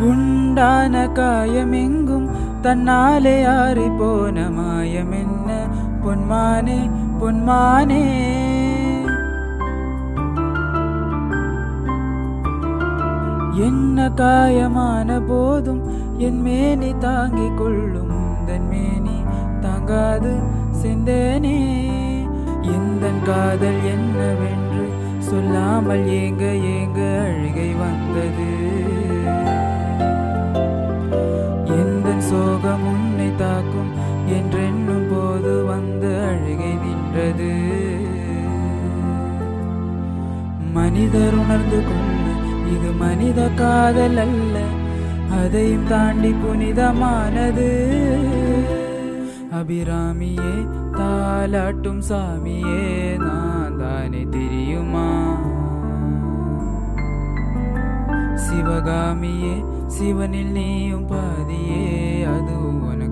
உண்டான காயமெங்கும் தன்னாலே ஆறி போன மாயம் என்ன பொன்மானே பொன்மானே. என்ன காயமான போதும் என் மேனி தாங்கிக் கொள்ளும் உந்தன் மேனி தாங்காது செந்தேனே. எந்தன் காதல் என்னவென்று சொல்லாமல் ஏங்க ஏங்க அழுகை வந்தது. எந்தன் சோகம் உன்னை தாக்கும் என்றென்னும் போது வந்து அழுகை நின்றது. மனிதர் உணர்ந்து கொள்ள இது மனித காதல் அல்ல, அதையும் தாண்டி புனிதமானது. அபிராமியே தாலாட்டும் சாமியே நான் தானே தெரியுமா. சிவகாமியே சிவனில் நீயும் பாதியே அது உனக்கு